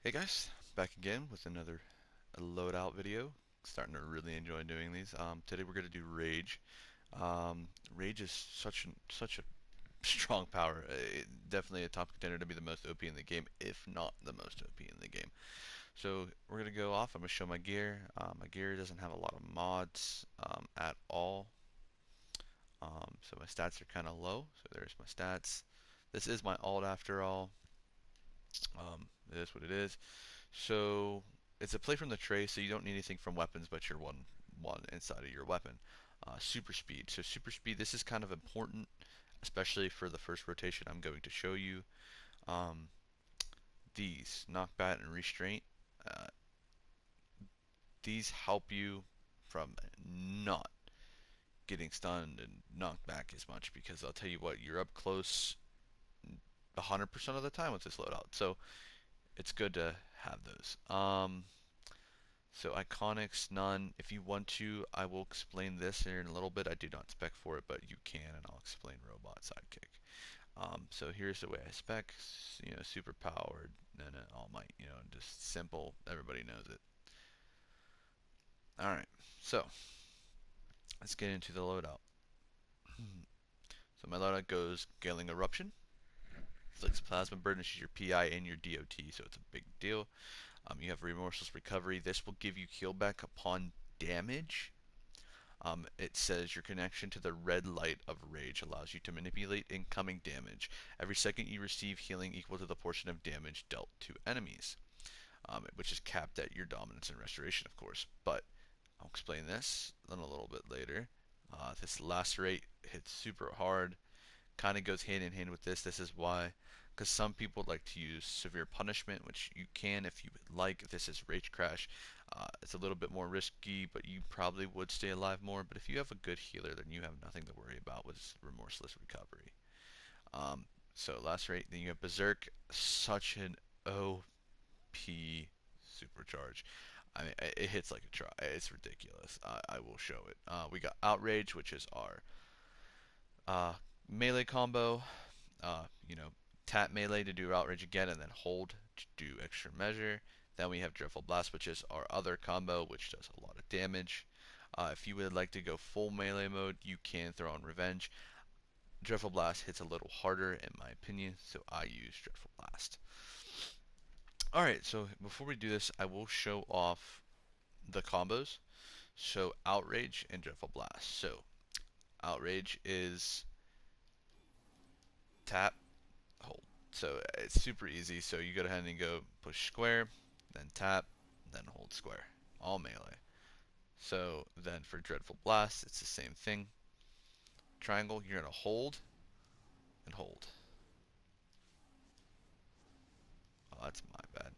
Hey guys, back again with another loadout video. Starting to really enjoy doing these. Today we're going to do Rage. Rage is such a strong power. Definitely a top contender to be the most OP in the game, if not the most OP in the game. So we're going to go off. I'm going to show my gear. My gear doesn't have a lot of mods at all. So my stats are kind of low. So there's my stats. This is my alt after all. It is what it is. So it's a play from the tray, so you don't need anything from weapons but your one inside of your weapon. Super speed. So super speed. This is kind of important, especially for the first rotation I'm going to show you. Um, these knockback and restraint. Uh, these help you from not getting stunned and knocked back as much because I'll tell you what, you're up close 100% of the time with this loadout. So it's good to have those. So iconics, none. If you want to, I will explain this here in a little bit. I do not spec for it, but you can, and I'll explain robot sidekick. So here's the way I spec. Super powered, and then all might. Just simple. Everybody knows it. All right. So let's get into the loadout. So my loadout goes Galing Eruption. Flicks Plasma Burn, which is your PI and your DOT, so it's a big deal. You have Remorseless Recovery. This will give you heal back upon damage. It says your connection to the red light of rage allows you to manipulate incoming damage. Every second you receive healing equal to the portion of damage dealt to enemies, which is capped at your dominance and restoration, of course. But I'll explain this then a little bit later. This lacerate hits super hard, kind of goes hand in hand with this. This is why, because some people like to use severe punishment, which you can if you would like. This is Rage Crash. It's a little bit more risky, but you probably would stay alive more. But if you have a good healer, then you have nothing to worry about with Remorseless Recovery. So Lacerate, then you have Berserk, such an OP supercharge. I mean, it hits like a try. It's ridiculous. I will show it. We got Outrage, which is our uh, melee combo. You know, tap melee to do outrage again, and then hold to do extra measure. Then we have Dreadful Blast, which is our other combo, which does a lot of damage. If you would like to go full melee mode, you can throw on Revenge. Dreadful Blast hits a little harder, in my opinion, so I use Dreadful Blast. Alright, so before we do this, I will show off the combos. So, Outrage and Dreadful Blast. So, Outrage is tap, hold. So it's super easy. So you go ahead and go push square, then tap, then hold square. All melee. So then for Dreadful Blast, it's the same thing. Triangle, you're going to hold and hold. Oh, that's my bad.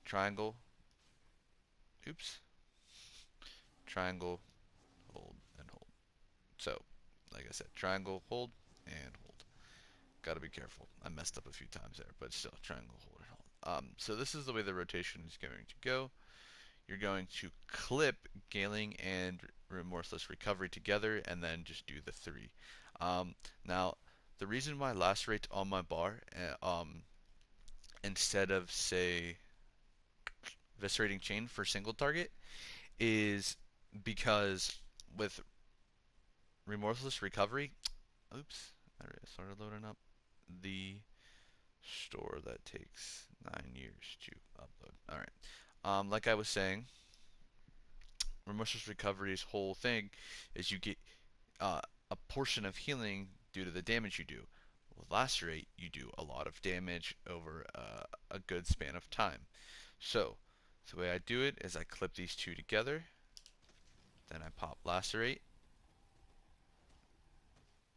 Triangle, oops. Triangle, hold, and hold. So, like I said, triangle, hold, and hold. Gotta be careful. I messed up a few times there, but still, triangle, hold, and hold. So this is the way the rotation is going to go. You're going to clip Galing and Remorseless Recovery together and then just do the three. Now, the reason why Lacerate on my bar instead of, say, Viscerating Chain for single target is because with Remorseless Recovery, oops, I started loading up the store that takes 9 years to upload. Alright, like I was saying, Remorseless Recovery's whole thing is you get uh, a portion of healing due to the damage you do. With Lacerate, you do a lot of damage over a good span of time. So, the way I do it is I clip these two together, then I pop Lacerate,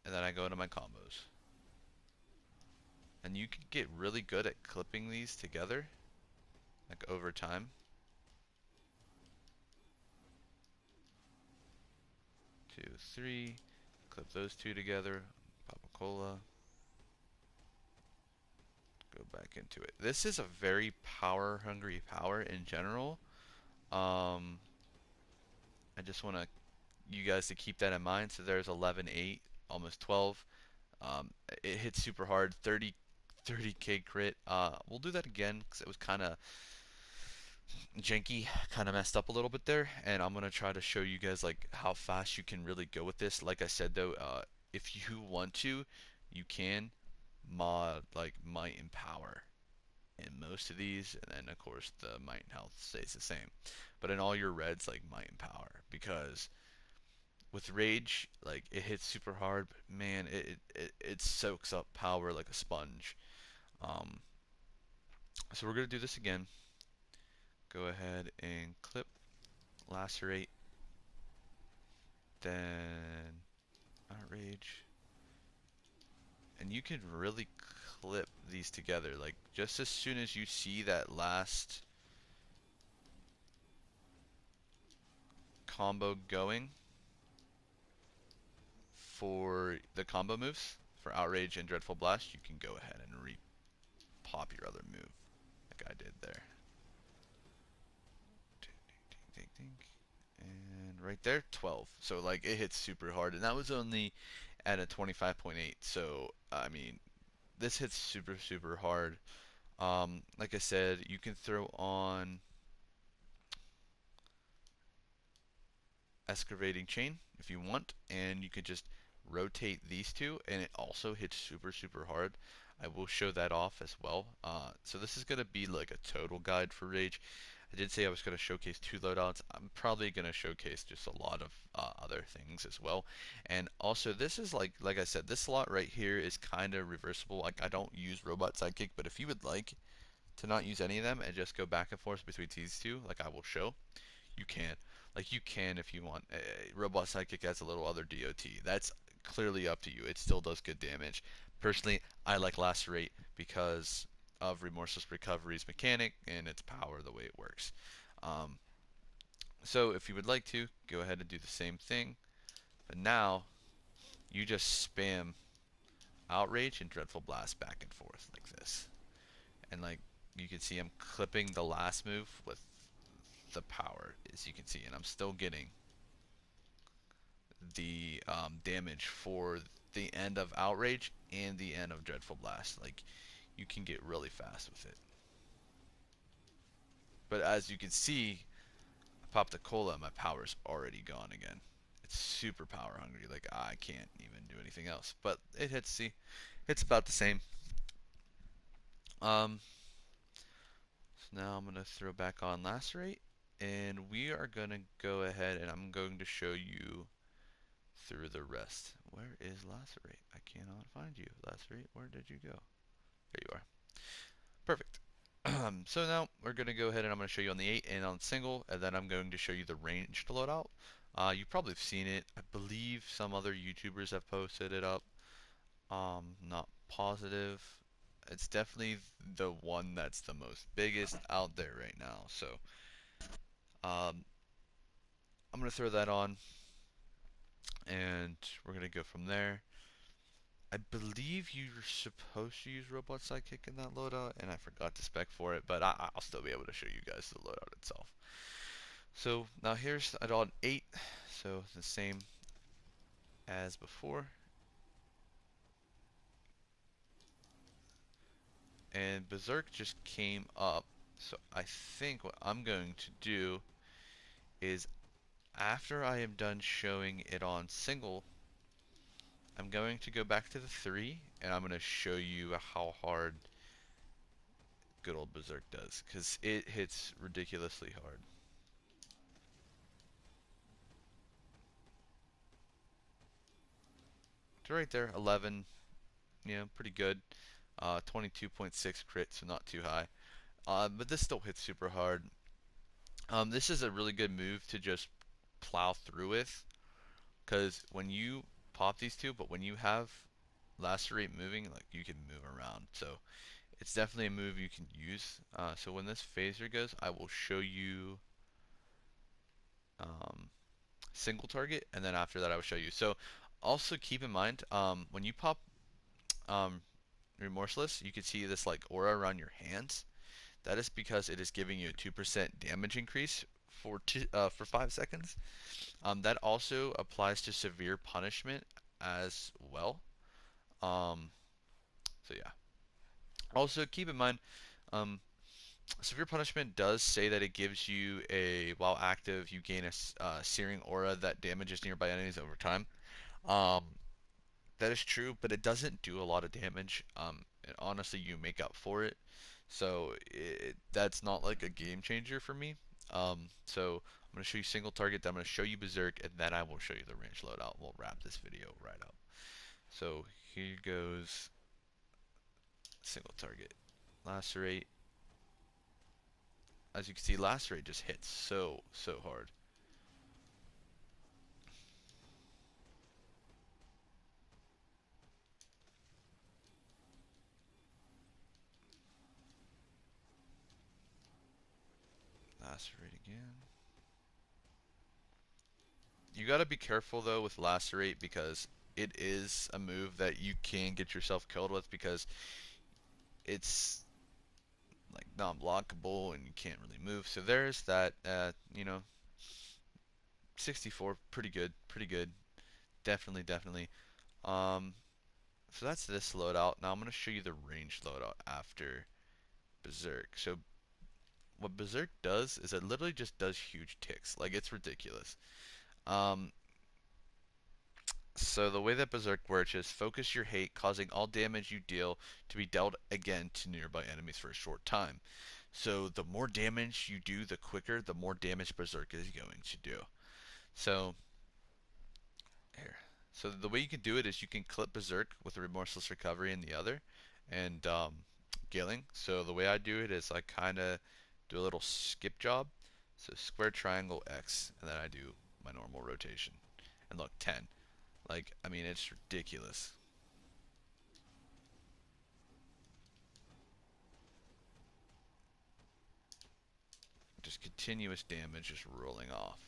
and then I go into my combos. And you can get really good at clipping these together, like over time. 2, 3, clip those two together, pop a cola, go back into it. This is a very power hungry power in general. Um, I just want you guys to keep that in mind. So there's 11, 8, almost 12. It hits super hard. 30k crit. We'll do that again because it was kind of janky, kind of messed up a little bit there, and I'm gonna try to show you guys like how fast you can really go with this. Like I said though, if you want to, you can mod like might and power in most of these, and then of course the might and health stays the same. But in all your reds, like might and power, because with rage, like it hits super hard, but man, it soaks up power like a sponge. Um, so we're gonna do this again. Go ahead and clip, lacerate, then outrage, and you can really clip these together. Like just as soon as you see that last combo going for the combo moves for outrage and dreadful blast, you can go ahead and re-pop your other move like I did there. And right there, 12. So like it hits super hard, and that was only at a 25.8. So I mean, this hits super hard. Like I said, you can throw on excavating chain if you want, and you can just rotate these two, and it also hits super hard. I will show that off as well. So this is gonna be like a total guide for Rage. I did say I was going to showcase 2 loadouts. I'm probably going to showcase just a lot of other things as well. And also, this is like I said, this slot right here is kind of reversible. Like I don't use Robot Sidekick, but if you would like to not use any of them and just go back and forth between these two, like I will show, you can. Like you can if you want. Robot Sidekick has a little other DOT. That's clearly up to you. It still does good damage. Personally, I like Lacerate because of Remorseless Recovery's mechanic and its power, the way it works. Um, so if you would like to, go ahead and do the same thing. But now, you just spam Outrage and Dreadful Blast back and forth like this. And like you can see, I'm clipping the last move with the power, as you can see, and I'm still getting the damage for the end of Outrage and the end of Dreadful Blast. Like, you can get really fast with it. But as you can see, I popped a cola, my power's already gone again. It's super power hungry. Like, I can't even do anything else. But it hits, see, it's about the same. So now I'm gonna throw back on Lacerate, and we are gonna go ahead and I'm going to show you through the rest. Where is Lacerate? I cannot find you. Lacerate, where did you go? There you are. Perfect. So now we're going to go ahead and I'm going to show you on the 8 and on single, and then I'm going to show you the ranged loadout. You probably have seen it. I believe some other YouTubers have posted it up. Not positive. It's definitely the one that's the most biggest out there right now. So um, I'm going to throw that on, and we're going to go from there. I believe you're supposed to use Robot Sidekick in that loadout, and I forgot to spec for it, but I'll still be able to show you guys the loadout itself. So now here's on 8, so the same as before. And Berserk just came up, so I think what I'm going to do is after I am done showing it on single, I'm going to go back to the 3, and I'm going to show you how hard good old Berserk does, because it hits ridiculously hard. So right there, 11, you know, pretty good. 22.6 crit, so not too high. But this still hits super hard. This is a really good move to just plow through with, because when you pop these two, but when you have Lacerate moving, like you can move around. So it's definitely a move you can use. So when this phaser goes, I will show you um, single target, and then after that I will show you. So also keep in mind, when you pop um, Remorseless, you can see this like aura around your hands. That is because it is giving you a 2% damage increase for 5 seconds. That also applies to severe punishment as well. Um, so yeah. Also, keep in mind, um, severe punishment does say that it gives you a while active, you gain a searing aura that damages nearby enemies over time. Um, that is true, but it doesn't do a lot of damage. And honestly, you make up for it. So that's not like a game changer for me. So I'm gonna show you single target, then I'm gonna show you berserk, and then I will show you the range loadout. We'll wrap this video right up. So here goes single target, lacerate. As you can see, lacerate just hits so hard. Lacerate again. You gotta be careful though with lacerate because it is a move that you can get yourself killed with because it's like non-blockable and you can't really move. So there's that. 64, pretty good, pretty good. Definitely, definitely. Um, so that's this loadout. Now I'm gonna show you the range loadout after Berserk. So what Berserk does is it literally just does huge ticks. Like it's ridiculous. Um, so the way that Berserk works is focus your hate, causing all damage you deal to be dealt again to nearby enemies for a short time. So the more damage you do, the quicker, the more damage Berserk is going to do. So here, so the way you can do it is you can clip Berserk with a Remorseless Recovery in the other, and Gailing. So the way I do it is I kind of do a little skip job. So square triangle X, and then I do my normal rotation. And look, 10. Like, I mean, it's ridiculous. Just continuous damage just rolling off.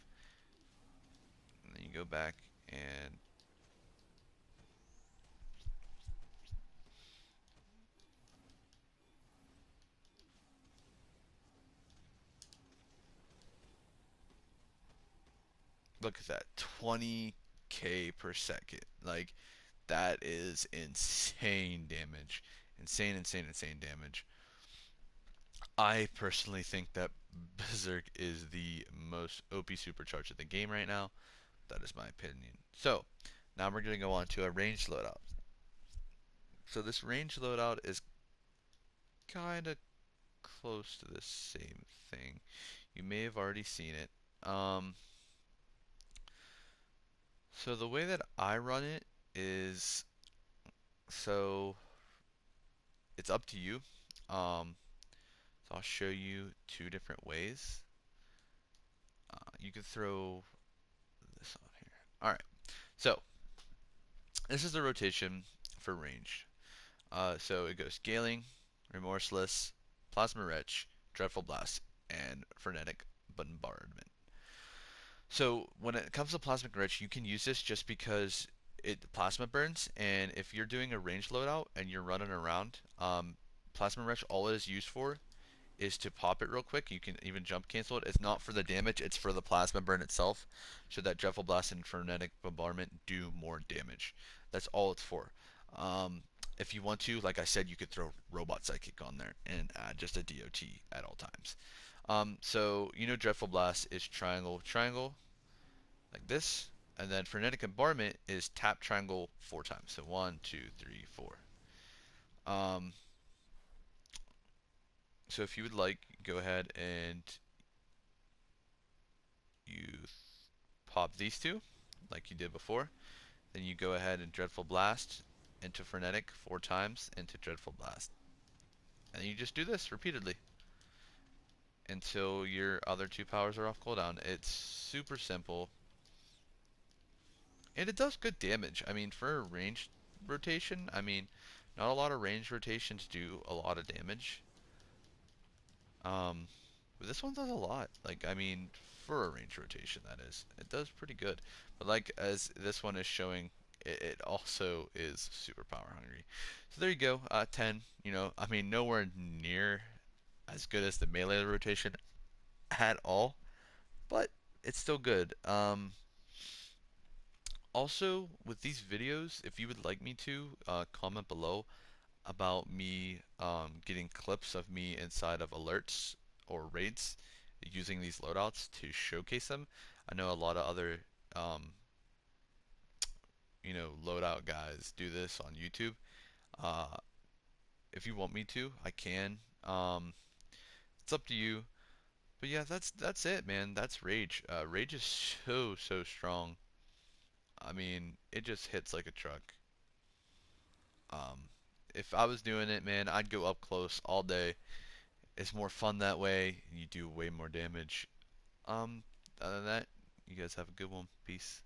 And then you go back and look at that, 20k per second. Like, that is insane damage. Insane, insane, insane damage. I personally think that Berserk is the most OP supercharge of the game right now. That is my opinion. So, now we're going to go on to a range loadout. So this range loadout is kind of close to the same thing. You may have already seen it. So the way that I run it is, so it's up to you. So I'll show you two different ways. You could throw this on here. All right. So this is the rotation for range. So it goes Scaling, Remorseless, Plasma Wretch, Dreadful Blast, and Frenetic Bombardment. So when it comes to Plasmic Wretch, you can use this just because it plasma burns, and if you're doing a range loadout and you're running around, Plasma Wretch, all it is used for is to pop it real quick. You can even jump cancel it. It's not for the damage, it's for the plasma burn itself. So that Dreadful Blast and Frenetic Bombardment do more damage. That's all it's for. If you want to, like I said, you could throw Robot Psychic on there and add just a DOT at all times. So Dreadful Blast is triangle, triangle, like this, and then Frenetic Bombardment is tap triangle 4 times. So one, two, three, four. Um, so if you would like, go ahead and you pop these two, like you did before. Then you go ahead and Dreadful Blast into Frenetic 4 times into Dreadful Blast. And you just do this repeatedly until your other two powers are off cooldown. It's super simple. And it does good damage. I mean, for a range rotation, I mean, not a lot of range rotations do a lot of damage. Um, but this one does a lot. Like, I mean, for a range rotation, that is. It does pretty good. But like, as this one is showing, it also is super power hungry. So there you go, 10. I mean, nowhere near as good as the melee rotation at all, but it's still good. Also, with these videos, if you would like me to, comment below. about me getting clips of me inside of alerts or raids using these loadouts to showcase them. I know a lot of other um, loadout guys do this on YouTube. Uh, if you want me to, I can. It's up to you. But yeah, that's it, man. That's Rage. Rage is so strong. I mean, it just hits like a truck. Um, if I was doing it, man, I'd go up close all day. It's more fun that way. You do way more damage. Um, Other than that, you guys have a good one. Peace.